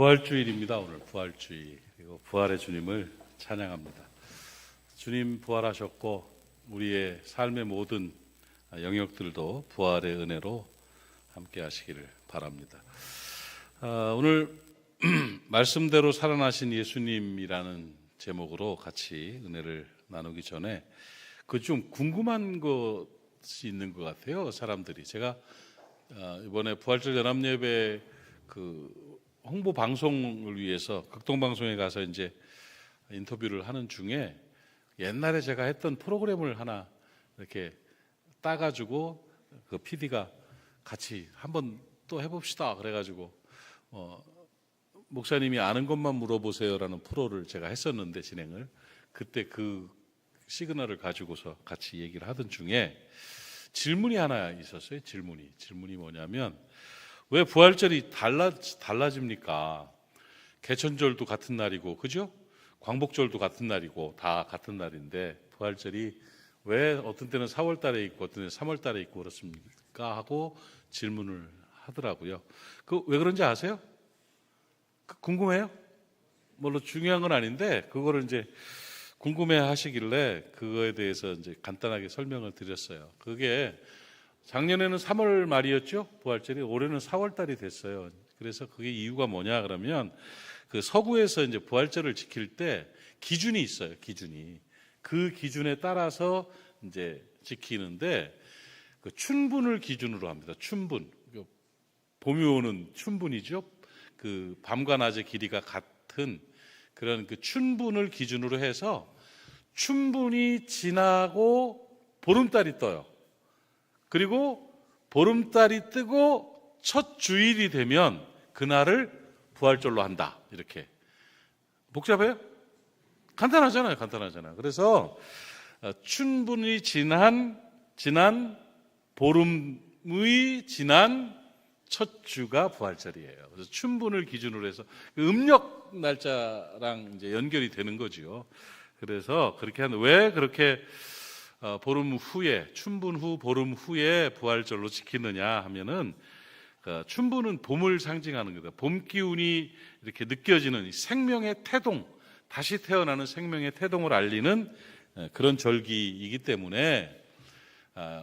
부활주일입니다. 오늘 부활주일. 그리고 부활의 주님을 찬양합니다. 주님 부활하셨고 우리의 삶의 모든 영역들도 부활의 은혜로 함께 하시기를 바랍니다. 오늘 말씀대로 살아나신 예수님이라는 제목으로 같이 은혜를 나누기 전에 그 좀 궁금한 것이 있는 것 같아요. 사람들이. 제가 이번에 부활절 연합예배 그 홍보 방송을 위해서 극동방송에 가서 이제 인터뷰를 하는 중에 옛날에 제가 했던 프로그램을 하나 이렇게 따가지고 그 PD가 같이 한번 또 해봅시다 그래가지고 목사님이 아는 것만 물어보세요라는 프로를 제가 했었는데 진행을 그때 그 시그널을 가지고서 같이 얘기를 하던 중에 질문이 하나 있었어요. 질문이 뭐냐면 왜 부활절이 달라집니까? 개천절도 같은 날이고, 그죠? 광복절도 같은 날이고, 다 같은 날인데, 부활절이 왜 어떤 때는 4월 달에 있고, 어떤 때는 3월 달에 있고, 그렇습니까? 하고 질문을 하더라고요. 왜 그런지 아세요? 궁금해요? 물론 중요한 건 아닌데, 그거를 이제 궁금해 하시길래, 그거에 대해서 이제 간단하게 설명을 드렸어요. 그게 작년에는 3월 말이었죠. 부활절이 올해는 4월 달이 됐어요. 그래서 그게 이유가 뭐냐 그러면 그 서구에서 이제 부활절을 지킬 때 기준이 있어요. 그 기준에 따라서 이제 지키는데 그 춘분을 기준으로 합니다. 춘분. 봄이 오는 춘분이죠. 그 밤과 낮의 길이가 같은 그런 그 춘분을 기준으로 해서 춘분이 지나고 보름달이 떠요. 그리고 보름달이 뜨고 첫 주일이 되면 그날을 부활절로 한다. 이렇게. 복잡해요? 간단하잖아요. 그래서 춘분이 지난 보름의 지난 첫 주가 부활절이에요. 그래서 춘분을 기준으로 해서 음력 날짜랑 이제 연결이 되는 거죠. 그래서 그렇게 왜 그렇게 보름 후에 춘분 후 보름 후에 부활절로 지키느냐 하면은 춘분은 봄을 상징하는 거다. 봄 기운이 이렇게 느껴지는 생명의 태동, 다시 태어나는 생명의 태동을 알리는 그런 절기이기 때문에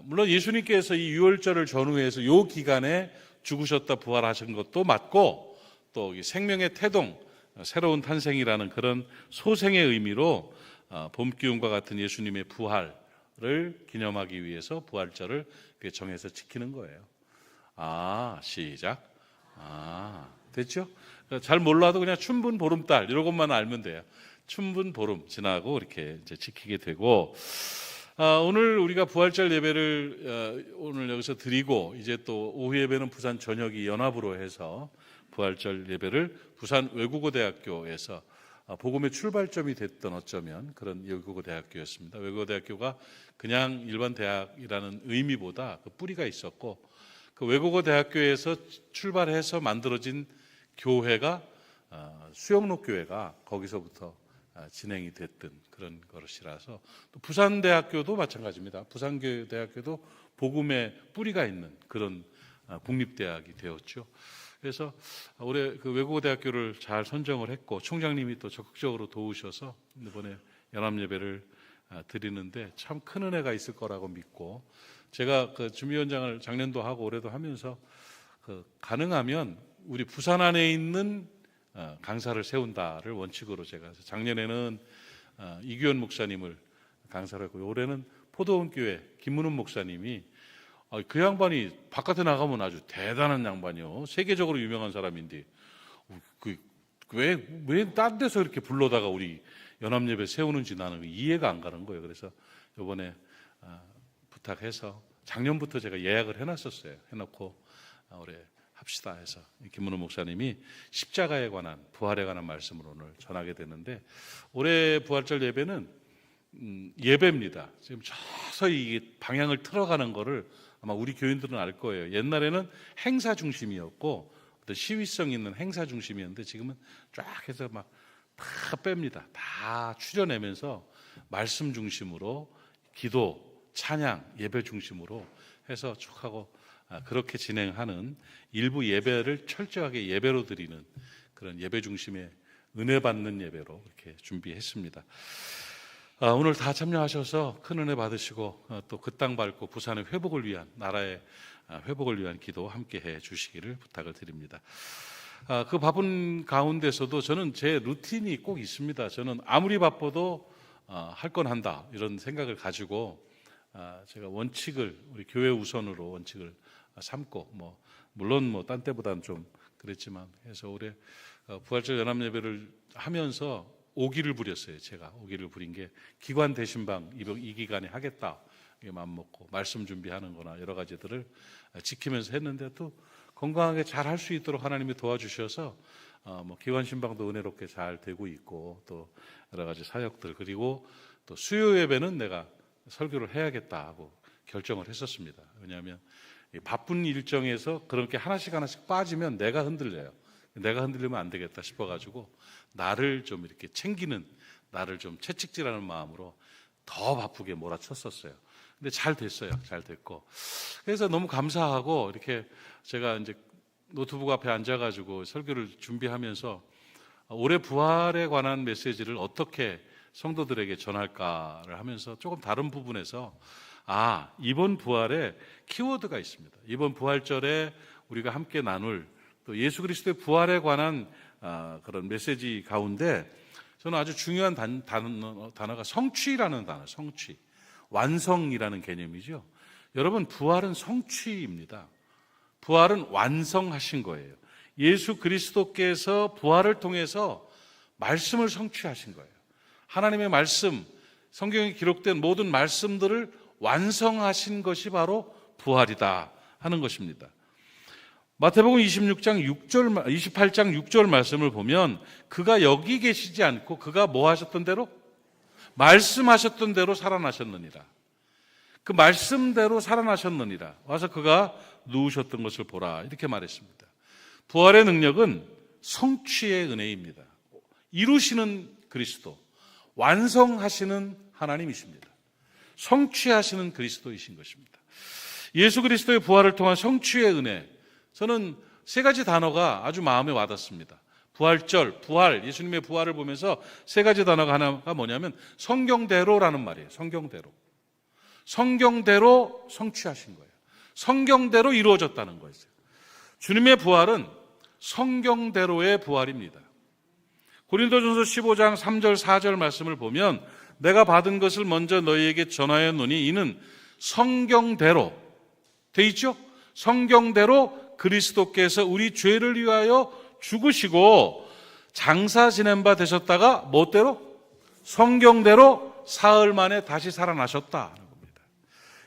물론 예수님께서 이 유월절을 전후해서 이 기간에 죽으셨다 부활하신 것도 맞고 또 생명의 태동, 새로운 탄생이라는 그런 소생의 의미로 봄 기운과 같은 예수님의 부활을 기념하기 위해서 부활절을 정해서 지키는 거예요. 시작. 됐죠? 잘 몰라도 그냥 춘분 보름달 이런 것만 알면 돼요. 춘분 보름 지나고 이렇게 이제 지키게 되고 오늘 우리가 부활절 예배를 오늘 여기서 드리고 이제 또 오후 예배는 부산 전역이 연합으로 해서 부활절 예배를 부산 외국어대학교에서 복음의 출발점이 됐던 어쩌면 그런 외국어대학교였습니다. 외국어대학교가 그냥 일반 대학이라는 의미보다 그 뿌리가 있었고 그 외국어대학교에서 출발해서 만들어진 교회가 수영록교회가 거기서부터 진행이 됐던 그런 것이라서 또 부산대학교도 마찬가지입니다. 부산대학교도 복음의 뿌리가 있는 그런 국립대학이 되었죠. 그래서 올해 그 외국어대학교를 잘 선정을 했고 총장님이 또 적극적으로 도우셔서 이번에 연합예배를 드리는데 참 큰 은혜가 있을 거라고 믿고 제가 그 준비위원장을 작년도 하고 올해도 하면서 가능하면 우리 부산 안에 있는 강사를 세운다를 원칙으로 제가 작년에는 이규현 목사님을 강사를 했고 올해는 포도원교회 김문훈 목사님이 그 양반이 바깥에 나가면 아주 대단한 양반이요. 세계적으로 유명한 사람인데 왜 딴 데서 이렇게 불러다가 우리 연합예배 세우는지 나는 이해가 안 가는 거예요. 그래서 이번에 부탁해서 작년부터 제가 예약을 해놨었어요. 해놓고 올해 합시다 해서 김문호 목사님이 십자가에 관한 부활에 관한 말씀을 오늘 전하게 되는데 올해 부활절 예배는 예배입니다. 지금 서서히 이게 방향을 틀어가는 거를 아마 우리 교인들은 알 거예요. 옛날에는 행사 중심이었고 시위성 있는 행사 중심이었는데 지금은 쫙 해서 막 다 뺍니다. 다 추려내면서 말씀 중심으로 기도, 찬양, 예배 중심으로 해서 쭉 하고 그렇게 진행하는 일부 예배를 철저하게 예배로 드리는 그런 예배 중심의 은혜 받는 예배로 이렇게 준비했습니다. 오늘 다 참여하셔서 큰 은혜 받으시고 또 그 땅 밟고 부산의 회복을 위한, 나라의 회복을 위한 기도 함께 해 주시기를 부탁을 드립니다. 그 바쁜 가운데서도 저는 제 루틴이 꼭 있습니다. 저는 아무리 바빠도 할 건 한다, 이런 생각을 가지고 제가 원칙을, 우리 교회 우선으로 원칙을 삼고, 물론 딴 때보다는 좀 그랬지만 해서 올해 부활절 연합예배를 하면서 오기를 부렸어요. 제가 오기를 부린 게 기관 대신방 이 기간에 하겠다 마음 먹고 말씀 준비하는 거나 여러 가지들을 지키면서 했는데, 또 건강하게 잘 할 수 있도록 하나님이 도와주셔서 기관 신방도 은혜롭게 잘 되고 있고, 또 여러 가지 사역들, 그리고 또 수요 예배는 내가 설교를 해야겠다 하고 결정을 했었습니다. 왜냐하면 바쁜 일정에서 그렇게 하나씩 빠지면 내가 흔들려요. 내가 흔들리면 안 되겠다 싶어가지고 나를 좀 이렇게 챙기는, 나를 좀 채찍질하는 마음으로 더 바쁘게 몰아쳤었어요. 근데 잘 됐어요. 잘 됐고. 그래서 너무 감사하고, 이렇게 제가 이제 노트북 앞에 앉아가지고 설교를 준비하면서 올해 부활에 관한 메시지를 어떻게 성도들에게 전할까를 하면서 조금 다른 부분에서 이번 부활에 키워드가 있습니다. 이번 부활절에 우리가 함께 나눌 또 예수 그리스도의 부활에 관한 그런 메시지 가운데 저는 아주 중요한 단어가 성취라는 단어, 성취. 완성이라는 개념이죠. 여러분, 부활은 성취입니다. 부활은 완성하신 거예요. 예수 그리스도께서 부활을 통해서 말씀을 성취하신 거예요. 하나님의 말씀, 성경에 기록된 모든 말씀들을 완성하신 것이 바로 부활이다 하는 것입니다. 마태복음 28장 6절 말씀을 보면 그가 여기 계시지 않고 그가 뭐 하셨던 대로? 말씀하셨던 대로 살아나셨느니라. 그 말씀대로 살아나셨느니라. 와서 그가 누우셨던 것을 보라. 이렇게 말했습니다. 부활의 능력은 성취의 은혜입니다. 이루시는 그리스도, 완성하시는 하나님이십니다. 성취하시는 그리스도이신 것입니다. 예수 그리스도의 부활을 통한 성취의 은혜, 저는 세 가지 단어가 아주 마음에 와닿습니다. 부활절, 부활, 예수님의 부활을 보면서 세 가지 단어가 하나가 뭐냐면 성경대로라는 말이에요. 성경대로. 성경대로 성취하신 거예요. 성경대로 이루어졌다는 거예요. 주님의 부활은 성경대로의 부활입니다. 고린도전서 15장 3절 4절 말씀을 보면 내가 받은 것을 먼저 너희에게 전하였노니 이는 성경대로 돼 있죠? 성경대로 그리스도께서 우리 죄를 위하여 죽으시고 장사 지낸 바 되셨다가 뭐대로? 성경대로 사흘 만에 다시 살아나셨다는 겁니다.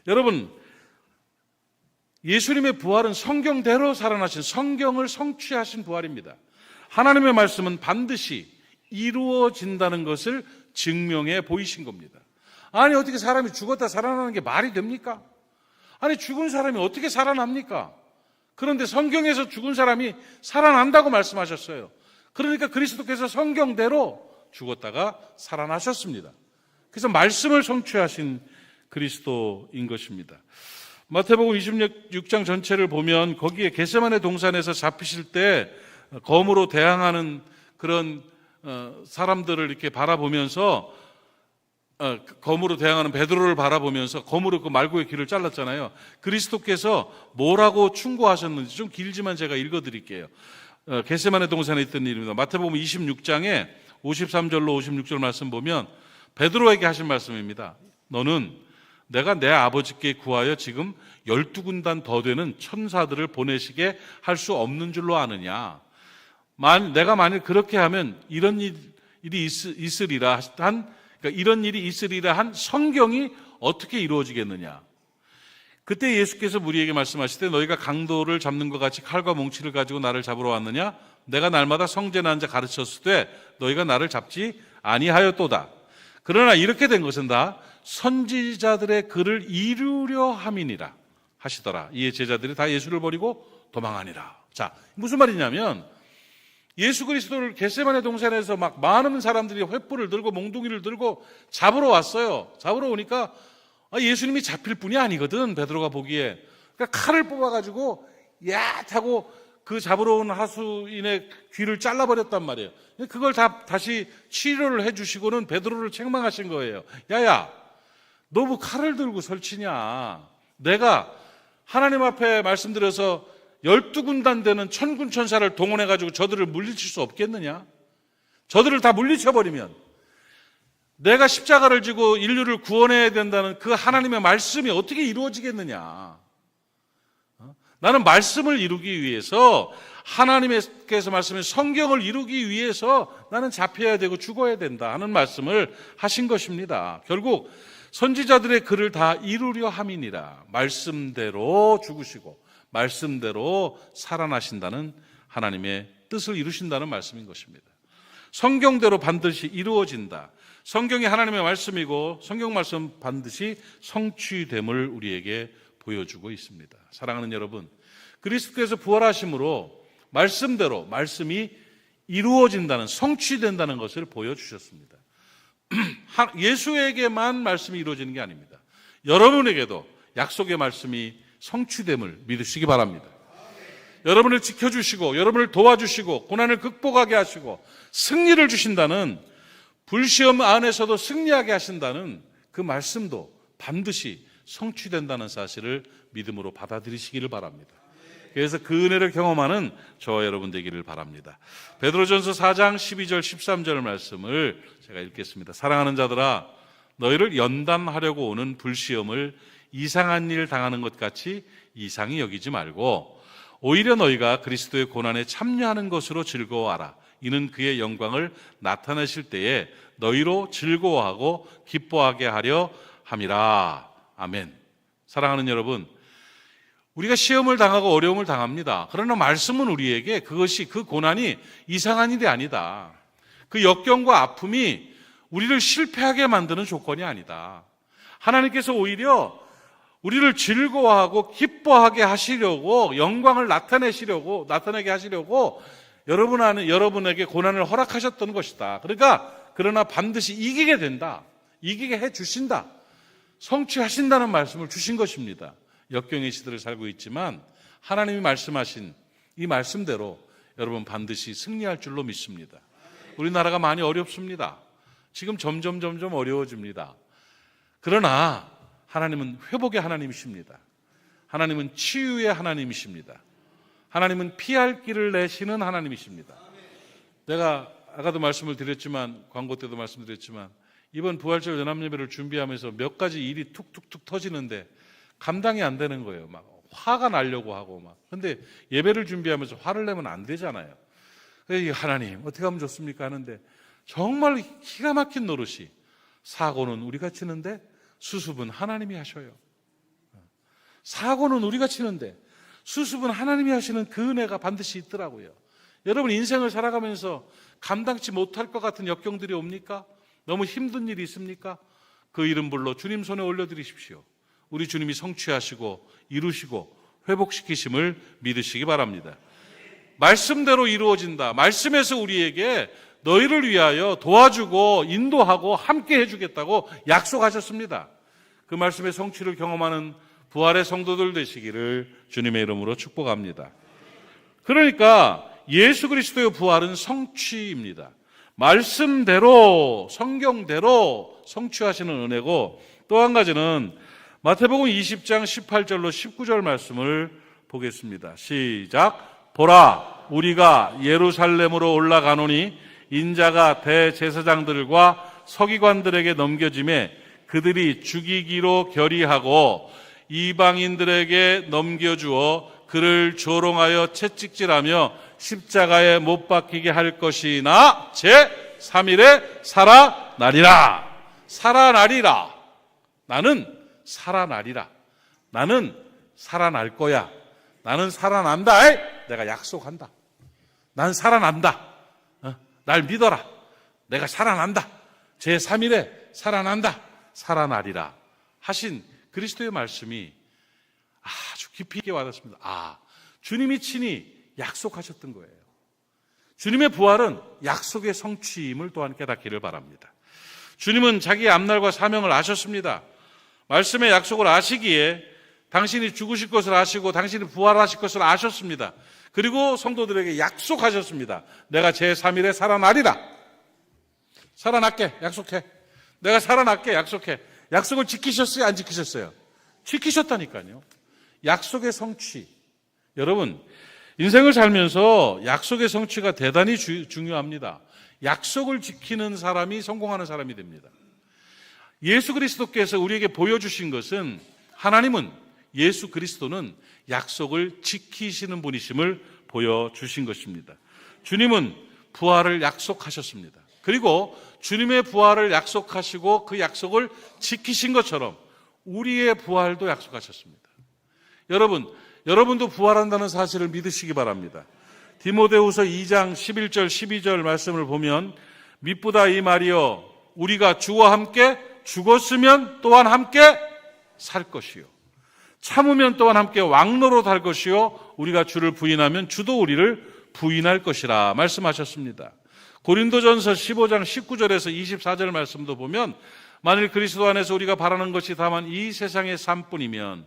여러분, 예수님의 부활은 성경대로 살아나신, 성경을 성취하신 부활입니다. 하나님의 말씀은 반드시 이루어진다는 것을 증명해 보이신 겁니다. 아니, 어떻게 사람이 죽었다 살아나는 게 말이 됩니까? 아니, 죽은 사람이 어떻게 살아납니까? 그런데 성경에서 죽은 사람이 살아난다고 말씀하셨어요. 그러니까 그리스도께서 성경대로 죽었다가 살아나셨습니다. 그래서 말씀을 성취하신 그리스도인 것입니다. 마태복음 26장 전체를 보면 거기에 겟세마네 동산에서 잡히실 때 검으로 대항하는 그런 사람들을 이렇게 바라보면서, 검으로 대항하는 베드로를 바라보면서 검으로 그 말고의 길을 잘랐잖아요. 그리스도께서 뭐라고 충고하셨는지 좀 길지만 제가 읽어드릴게요. 겟세마네 동산에 있던 일입니다. 마태복음 26장에 53절로 56절 말씀 보면 베드로에게 하신 말씀입니다. 너는 내가 내 아버지께 구하여 지금 12군단 더 되는 천사들을 보내시게 할 수 없는 줄로 아느냐. 내가 만일 그렇게 하면 이런 일이 있으리라 이런 일이 있으리라 한 성경이 어떻게 이루어지겠느냐. 그때 예수께서 무리에게 말씀하시되 너희가 강도를 잡는 것 같이 칼과 몽치를 가지고 나를 잡으러 왔느냐. 내가 날마다 성전에 앉아 가르쳤을 때 너희가 나를 잡지 아니하였도다. 그러나 이렇게 된 것은 다 선지자들의 글을 이루려 함이니라 하시더라. 이에 제자들이 다 예수를 버리고 도망하니라. 자, 무슨 말이냐면 예수 그리스도를 겟세마네 동산에서 막 많은 사람들이 횃불을 들고 몽둥이를 들고 잡으러 왔어요. 잡으러 오니까 예수님이 잡힐 뿐이 아니거든. 베드로가 보기에. 그러니까 칼을 뽑아가지고 야 하고 그 잡으러 온 하수인의 귀를 잘라버렸단 말이에요. 그걸 다시 치료를 해주시고는 베드로를 책망하신 거예요. 야야, 너 뭐 칼을 들고 설치냐? 내가 하나님 앞에 말씀드려서 12군단 되는 천군 천사를 동원해가지고 저들을 물리칠 수 없겠느냐? 저들을 다 물리쳐버리면 내가 십자가를 지고 인류를 구원해야 된다는 그 하나님의 말씀이 어떻게 이루어지겠느냐? 나는 말씀을 이루기 위해서, 하나님께서 말씀인 성경을 이루기 위해서 나는 잡혀야 되고 죽어야 된다 하는 말씀을 하신 것입니다. 결국 선지자들의 글을 다 이루려 함이니라. 말씀대로 죽으시고 말씀대로 살아나신다는 하나님의 뜻을 이루신다는 말씀인 것입니다. 성경대로 반드시 이루어진다. 성경이 하나님의 말씀이고 성경 말씀 반드시 성취됨을 우리에게 보여주고 있습니다. 사랑하는 여러분, 그리스도께서 부활하심으로 말씀대로 말씀이 이루어진다는, 성취된다는 것을 보여주셨습니다. 예수에게만 말씀이 이루어지는 게 아닙니다. 여러분에게도 약속의 말씀이 성취됨을 믿으시기 바랍니다. 여러분을 지켜주시고 여러분을 도와주시고 고난을 극복하게 하시고 승리를 주신다는, 불시험 안에서도 승리하게 하신다는 그 말씀도 반드시 성취된다는 사실을 믿음으로 받아들이시기를 바랍니다. 그래서 그 은혜를 경험하는 저와 여러분 되기를 바랍니다. 베드로전서 4장 12절 13절 말씀을 제가 읽겠습니다. 사랑하는 자들아, 너희를 연단하려고 오는 불시험을 이상한 일 당하는 것 같이 이상히 여기지 말고 오히려 너희가 그리스도의 고난에 참여하는 것으로 즐거워하라. 이는 그의 영광을 나타내실 때에 너희로 즐거워하고 기뻐하게 하려 함이라. 아멘. 사랑하는 여러분, 우리가 시험을 당하고 어려움을 당합니다. 그러나 말씀은 우리에게 그것이, 그 고난이 이상한 일이 아니다. 그 역경과 아픔이 우리를 실패하게 만드는 조건이 아니다. 하나님께서 오히려 우리를 즐거워하고 기뻐하게 하시려고, 영광을 나타내게 하시려고 여러분에게 고난을 허락하셨던 것이다. 그러나 반드시 이기게 된다. 이기게 해 주신다. 성취하신다는 말씀을 주신 것입니다. 역경의 시대를 살고 있지만 하나님이 말씀하신 이 말씀대로 여러분 반드시 승리할 줄로 믿습니다. 우리나라가 많이 어렵습니다. 지금 점점 어려워집니다. 그러나 하나님은 회복의 하나님이십니다. 하나님은 치유의 하나님이십니다. 하나님은 피할 길을 내시는 하나님이십니다. 내가 아까도 말씀을 드렸지만, 광고 때도 말씀드렸지만, 이번 부활절 연합예배를 준비하면서 몇 가지 일이 툭툭툭 터지는데 감당이 안 되는 거예요. 막 화가 나려고 하고 막. 근데 예배를 준비하면서 화를 내면 안 되잖아요. 하나님 어떻게 하면 좋습니까 하는데 정말 기가 막힌 노릇이, 사고는 우리가 치는데 수습은 하나님이 하셔요. 사고는 우리가 치는데 수습은 하나님이 하시는 그 은혜가 반드시 있더라고요. 여러분 인생을 살아가면서 감당치 못할 것 같은 역경들이 옵니까? 너무 힘든 일이 있습니까? 그 이름 불러 주님 손에 올려드리십시오. 우리 주님이 성취하시고 이루시고 회복시키심을 믿으시기 바랍니다. 말씀대로 이루어진다. 말씀에서 우리에게 너희를 위하여 도와주고 인도하고 함께 해주겠다고 약속하셨습니다. 그 말씀의 성취를 경험하는 부활의 성도들 되시기를 주님의 이름으로 축복합니다. 그러니까 예수 그리스도의 부활은 성취입니다. 말씀대로, 성경대로 성취하시는 은혜고, 또 한 가지는 마태복음 20장 18절로 19절 말씀을 보겠습니다. 시작. 보라, 우리가 예루살렘으로 올라가노니 인자가 대제사장들과 서기관들에게 넘겨짐에 그들이 죽이기로 결의하고 이방인들에게 넘겨주어 그를 조롱하여 채찍질하며 십자가에 못 박히게 할 것이나 제3일에 살아나리라. 살아나리라. 나는 살아나리라. 나는 살아날 거야. 나는 살아난다. 내가 약속한다. 난 살아난다. 날 믿어라. 내가 살아난다. 제3일에 살아난다. 살아나리라 하신 그리스도의 말씀이 아주 깊이 있게 와닿습니다. 주님이 친히 약속하셨던 거예요. 주님의 부활은 약속의 성취임을 또한 깨닫기를 바랍니다. 주님은 자기의 앞날과 사명을 아셨습니다. 말씀의 약속을 아시기에 당신이 죽으실 것을 아시고 당신이 부활하실 것을 아셨습니다. 그리고 성도들에게 약속하셨습니다. 내가 제3일에 살아나리라. 살아날게. 약속해. 내가 살아날게. 약속해. 약속을 지키셨어요? 안 지키셨어요? 지키셨다니까요. 약속의 성취. 여러분, 인생을 살면서 약속의 성취가 대단히 중요합니다. 약속을 지키는 사람이 성공하는 사람이 됩니다. 예수 그리스도께서 우리에게 보여주신 것은, 하나님은, 예수 그리스도는 약속을 지키시는 분이심을 보여주신 것입니다. 주님은 부활을 약속하셨습니다. 그리고 주님의 부활을 약속하시고 그 약속을 지키신 것처럼 우리의 부활도 약속하셨습니다. 여러분도 부활한다는 사실을 믿으시기 바랍니다. 디모데후서 2장 11절 12절 말씀을 보면, mit보다 이 말이여, 우리가 주와 함께 죽었으면 또한 함께 살 것이요, 참으면 또한 함께 왕노로 살 것이요, 우리가 주를 부인하면 주도 우리를 부인할 것이라 말씀하셨습니다. 고린도전서 15장 19절에서 24절 말씀도 보면, 만일 그리스도 안에서 우리가 바라는 것이 다만 이 세상의 삶뿐이면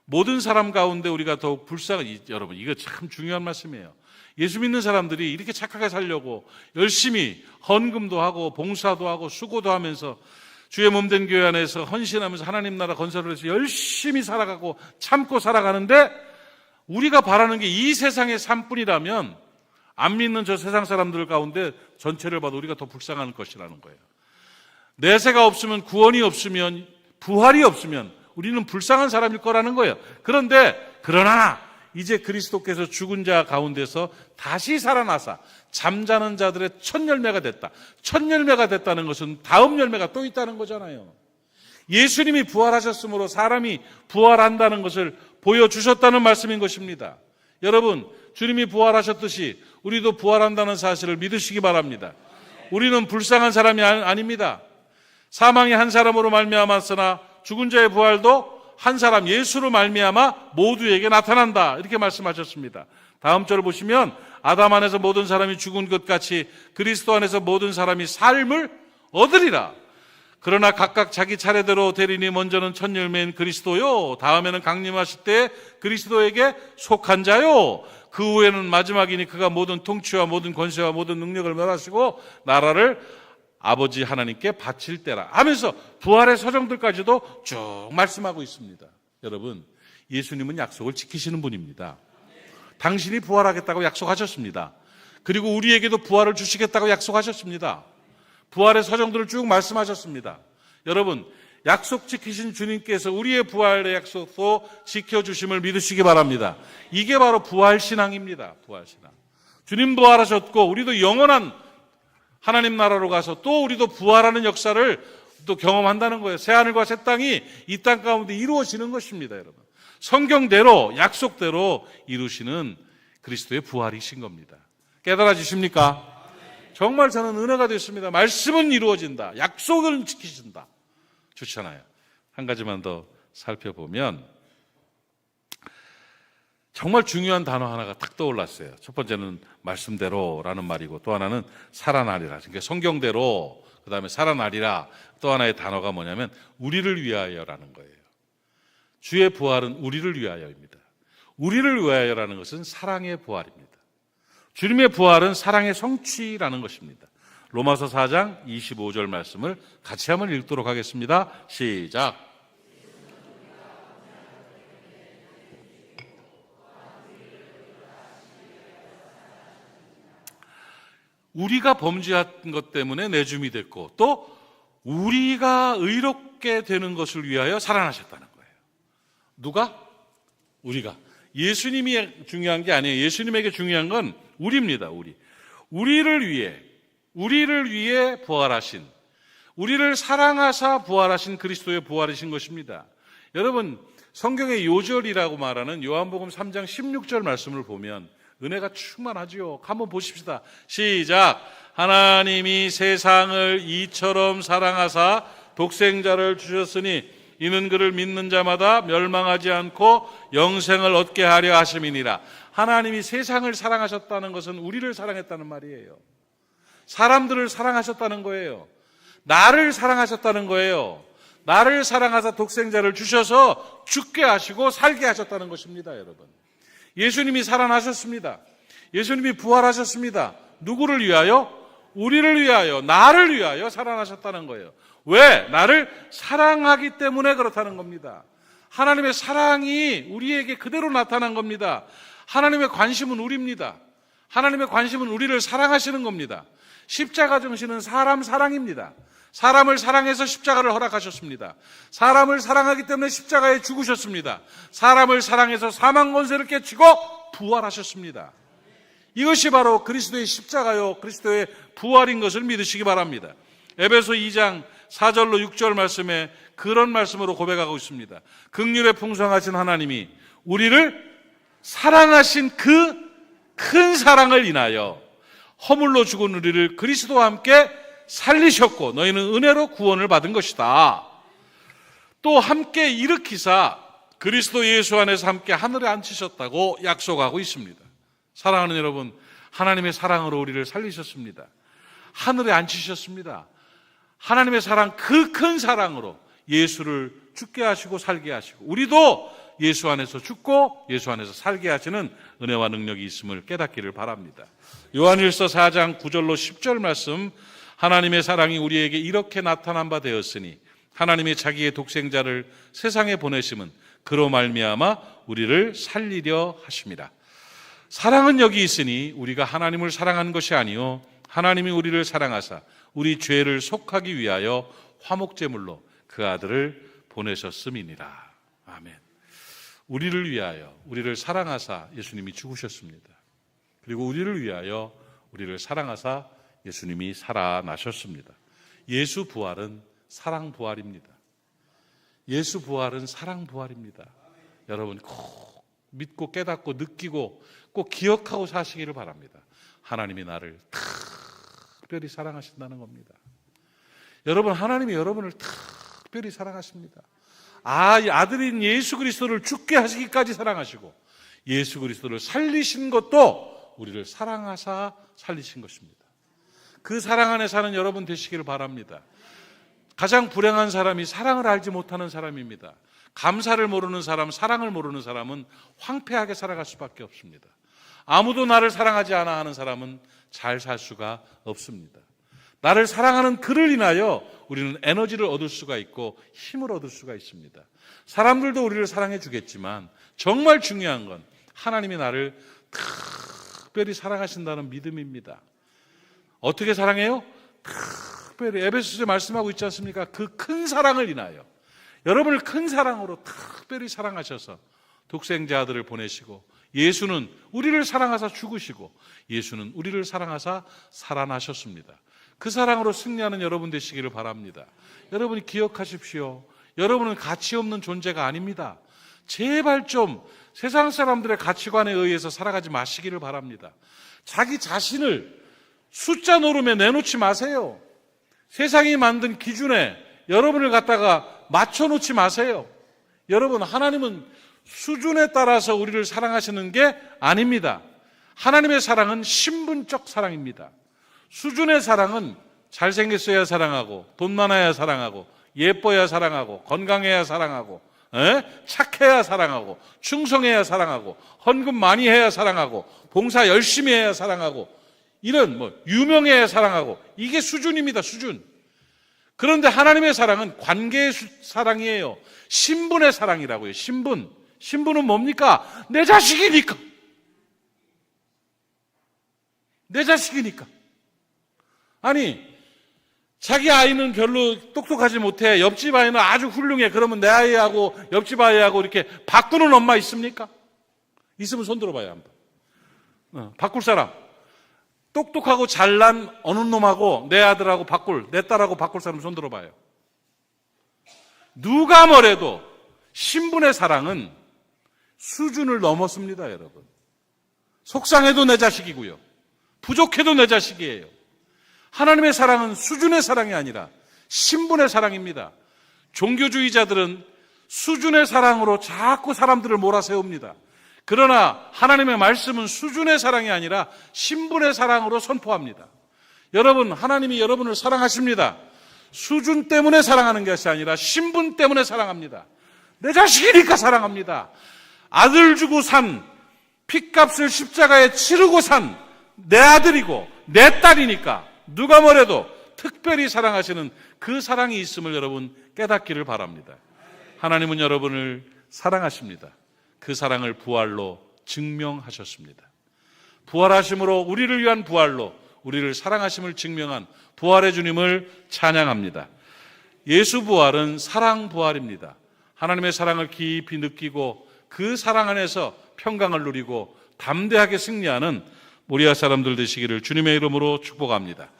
모든 사람 가운데 우리가 더욱 여러분, 이거 참 중요한 말씀이에요. 예수 믿는 사람들이 이렇게 착하게 살려고 열심히 헌금도 하고 봉사도 하고 수고도 하면서 주의 몸된 교회 안에서 헌신하면서 하나님 나라 건설을 해서 열심히 살아가고 참고 살아가는데, 우리가 바라는 게 이 세상의 삶뿐이라면 안 믿는 저 세상 사람들 가운데 전체를 봐도 우리가 더 불쌍한 것이라는 거예요. 내세가 없으면, 구원이 없으면, 부활이 없으면 우리는 불쌍한 사람일 거라는 거예요. 그러나 이제 그리스도께서 죽은 자 가운데서 다시 살아나사 잠자는 자들의 첫 열매가 됐다. 첫 열매가 됐다는 것은 다음 열매가 또 있다는 거잖아요. 예수님이 부활하셨으므로 사람이 부활한다는 것을 보여주셨다는 말씀인 것입니다. 여러분, 주님이 부활하셨듯이 우리도 부활한다는 사실을 믿으시기 바랍니다. 우리는 불쌍한 사람이 아닙니다. 사망이 한 사람으로 말미암았으나 죽은 자의 부활도 한 사람, 예수로 말미암아 모두에게 나타난다, 이렇게 말씀하셨습니다. 다음 절을 보시면, 아담 안에서 모든 사람이 죽은 것 같이 그리스도 안에서 모든 사람이 삶을 얻으리라. 그러나 각각 자기 차례대로 되리니 먼저는 첫 열매인 그리스도요, 다음에는 강림하실 때 그리스도에게 속한 자요, 그 후에는 마지막이니 그가 모든 통치와 모든 권세와 모든 능력을 멸하시고 나라를 아버지 하나님께 바칠 때라 하면서 부활의 서정들까지도 쭉 말씀하고 있습니다. 여러분, 예수님은 약속을 지키시는 분입니다. 당신이 부활하겠다고 약속하셨습니다. 그리고 우리에게도 부활을 주시겠다고 약속하셨습니다. 부활의 서정들을 쭉 말씀하셨습니다. 여러분, 약속 지키신 주님께서 우리의 부활의 약속도 지켜주심을 믿으시기 바랍니다. 이게 바로 부활신앙입니다. 부활신앙. 주님 부활하셨고 우리도 영원한 하나님 나라로 가서 또 우리도 부활하는 역사를 또 경험한다는 거예요. 새하늘과 새 땅이 이 땅 가운데 이루어지는 것입니다. 여러분, 성경대로 약속대로 이루시는 그리스도의 부활이신 겁니다. 깨달아지십니까? 정말 저는 은혜가 됐습니다. 말씀은 이루어진다, 약속을 지키신다. 좋잖아요. 한 가지만 더 살펴보면 정말 중요한 단어 하나가 탁 떠올랐어요. 첫 번째는 말씀대로라는 말이고, 또 하나는 살아나리라. 그러니까 성경대로, 그 다음에 살아나리라. 또 하나의 단어가 뭐냐면 우리를 위하여라는 거예요. 주의 부활은 우리를 위하여입니다. 우리를 위하여라는 것은 사랑의 부활입니다. 주님의 부활은 사랑의 성취라는 것입니다. 로마서 4장 25절 말씀을 같이 한번 읽도록 하겠습니다. 시작. 우리가 범죄한 것 때문에 내줌이 됐고, 또 우리가 의롭게 되는 것을 위하여 살아나셨다는 거예요. 누가? 우리가. 예수님이 중요한 게 아니에요. 예수님에게 중요한 건 우리입니다. 우리를 위해 부활하신, 우리를 사랑하사 부활하신 그리스도의 부활이신 것입니다. 여러분, 성경의 요절이라고 말하는 요한복음 3장 16절 말씀을 보면 은혜가 충만하지요. 한번 보십시다. 시작. 하나님이 세상을 이처럼 사랑하사 독생자를 주셨으니 이는 그를 믿는 자마다 멸망하지 않고 영생을 얻게 하려 하심이니라. 하나님이 세상을 사랑하셨다는 것은 우리를 사랑했다는 말이에요. 사람들을 사랑하셨다는 거예요. 나를 사랑하셨다는 거예요. 나를 사랑하사 독생자를 주셔서 죽게 하시고 살게 하셨다는 것입니다. 여러분, 예수님이 살아나셨습니다. 예수님이 부활하셨습니다. 누구를 위하여? 우리를 위하여, 나를 위하여 살아나셨다는 거예요. 왜? 나를 사랑하기 때문에 그렇다는 겁니다. 하나님의 사랑이 우리에게 그대로 나타난 겁니다. 하나님의 관심은 우리입니다. 하나님의 관심은 우리를 사랑하시는 겁니다. 십자가 정신은 사람 사랑입니다. 사람을 사랑해서 십자가를 허락하셨습니다. 사람을 사랑하기 때문에 십자가에 죽으셨습니다. 사람을 사랑해서 사망 권세를 깨치고 부활하셨습니다. 이것이 바로 그리스도의 십자가요, 그리스도의 부활인 것을 믿으시기 바랍니다. 에베소 2장 4절로 6절 말씀에 그런 말씀으로 고백하고 있습니다. 긍휼에 풍성하신 하나님이 우리를 사랑하신 그 큰 사랑을 인하여 허물로 죽은 우리를 그리스도와 함께 살리셨고 너희는 은혜로 구원을 받은 것이다. 또 함께 일으키사 그리스도 예수 안에서 함께 하늘에 앉히셨다고 약속하고 있습니다. 사랑하는 여러분, 하나님의 사랑으로 우리를 살리셨습니다. 하늘에 앉히셨습니다. 하나님의 사랑, 그 큰 사랑으로 예수를 죽게 하시고 살게 하시고 우리도 예수 안에서 죽고 예수 안에서 살게 하시는 은혜와 능력이 있음을 깨닫기를 바랍니다. 요한일서 4장 9절로 10절 말씀, 하나님의 사랑이 우리에게 이렇게 나타난 바 되었으니 하나님의 자기의 독생자를 세상에 보내심은 그로 말미암아 우리를 살리려 하심이라. 사랑은 여기 있으니 우리가 하나님을 사랑한 것이 아니요 하나님이 우리를 사랑하사 우리 죄를 속하기 위하여 화목제물로 그 아들을 보내셨음이니라. 아멘. 우리를 위하여, 우리를 사랑하사 예수님이 죽으셨습니다. 그리고 우리를 위하여 우리를 사랑하사 예수님이 살아나셨습니다. 예수 부활은 사랑 부활입니다. 예수 부활은 사랑 부활입니다. 여러분 꼭 믿고 깨닫고 느끼고 꼭 기억하고 사시기를 바랍니다. 하나님이 나를 특별히 사랑하신다는 겁니다. 여러분, 하나님이 여러분을 특별히 사랑하십니다. 아들인 예수 그리스도를 죽게 하시기까지 사랑하시고 예수 그리스도를 살리신 것도 우리를 사랑하사 살리신 것입니다. 그 사랑 안에 사는 여러분 되시기를 바랍니다. 가장 불행한 사람이 사랑을 알지 못하는 사람입니다. 감사를 모르는 사람, 사랑을 모르는 사람은 황폐하게 살아갈 수밖에 없습니다. 아무도 나를 사랑하지 않아 하는 사람은 잘 살 수가 없습니다. 나를 사랑하는 그를 인하여 우리는 에너지를 얻을 수가 있고 힘을 얻을 수가 있습니다. 사람들도 우리를 사랑해 주겠지만 정말 중요한 건 하나님이 나를 특별히 사랑하신다는 믿음입니다. 어떻게 사랑해요? 특별히 에베소서에 말씀하고 있지 않습니까? 그 큰 사랑을 인하여 여러분을 큰 사랑으로 특별히 사랑하셔서 독생자 아들을 보내시고 예수는 우리를 사랑하사 죽으시고 예수는 우리를 사랑하사 살아나셨습니다. 그 사랑으로 승리하는 여러분 되시기를 바랍니다. 여러분이 기억하십시오. 여러분은 가치 없는 존재가 아닙니다. 제발 좀 세상 사람들의 가치관에 의해서 살아가지 마시기를 바랍니다. 자기 자신을 숫자 노름에 내놓지 마세요. 세상이 만든 기준에 여러분을 갖다가 맞춰놓지 마세요. 여러분, 하나님은 수준에 따라서 우리를 사랑하시는 게 아닙니다. 하나님의 사랑은 신분적 사랑입니다. 수준의 사랑은 잘생겼어야 사랑하고 돈 많아야 사랑하고 예뻐야 사랑하고 건강해야 사랑하고 착해야 사랑하고 충성해야 사랑하고 헌금 많이 해야 사랑하고 봉사 열심히 해야 사랑하고 이런 유명해야 사랑하고 이게 수준입니다. 수준. 그런데 하나님의 사랑은 관계의 사랑이에요. 신분의 사랑이라고요. 신분은 뭡니까? 내 자식이니까. 내 자식이니까. 아니, 자기 아이는 별로 똑똑하지 못해. 옆집 아이는 아주 훌륭해. 그러면 내 아이하고 옆집 아이하고 이렇게 바꾸는 엄마 있습니까? 있으면 손 들어봐요, 한번. 바꿀 사람. 똑똑하고 잘난 어느 놈하고 내 아들하고 내 딸하고 바꿀 사람 손 들어봐요. 누가 뭐래도 신분의 사랑은 수준을 넘었습니다, 여러분. 속상해도 내 자식이고요. 부족해도 내 자식이에요. 하나님의 사랑은 수준의 사랑이 아니라 신분의 사랑입니다. 종교주의자들은 수준의 사랑으로 자꾸 사람들을 몰아세웁니다. 그러나 하나님의 말씀은 수준의 사랑이 아니라 신분의 사랑으로 선포합니다. 여러분, 하나님이 여러분을 사랑하십니다. 수준 때문에 사랑하는 것이 아니라 신분 때문에 사랑합니다. 내 자식이니까 사랑합니다. 아들 주고 산 핏값을 십자가에 치르고 산 내 아들이고 내 딸이니까 누가 뭐래도 특별히 사랑하시는 그 사랑이 있음을 여러분 깨닫기를 바랍니다. 하나님은 여러분을 사랑하십니다. 그 사랑을 부활로 증명하셨습니다. 부활하심으로 우리를 위한 부활로 우리를 사랑하심을 증명한 부활의 주님을 찬양합니다. 예수 부활은 사랑 부활입니다. 하나님의 사랑을 깊이 느끼고 그 사랑 안에서 평강을 누리고 담대하게 승리하는 모리아 사람들 되시기를 주님의 이름으로 축복합니다.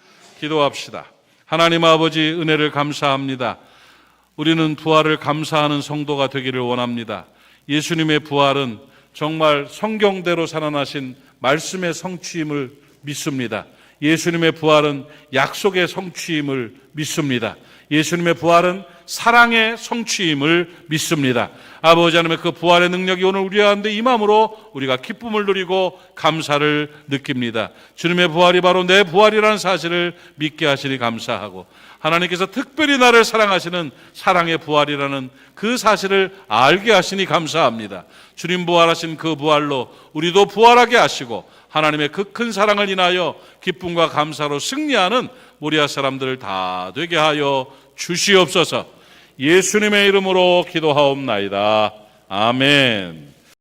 기도합시다. 하나님 아버지 은혜를 감사합니다. 우리는 부활을 감사하는 성도가 되기를 원합니다. 예수님의 부활은 정말 성경대로 살아나신 말씀의 성취임을 믿습니다. 예수님의 부활은 약속의 성취임을 믿습니다. 예수님의 부활은 사랑의 성취임을 믿습니다. 아버지 하나님의 그 부활의 능력이 오늘 우리 가운데 임함으로 우리가 기쁨을 누리고 감사를 느낍니다. 주님의 부활이 바로 내 부활이라는 사실을 믿게 하시니 감사하고 하나님께서 특별히 나를 사랑하시는 사랑의 부활이라는 그 사실을 알게 하시니 감사합니다. 주님 부활하신 그 부활로 우리도 부활하게 하시고 하나님의 그 큰 사랑을 인하여 기쁨과 감사로 승리하는 모리아 사람들을 다 되게 하여 주시옵소서. 예수님의 이름으로 기도하옵나이다. 아멘.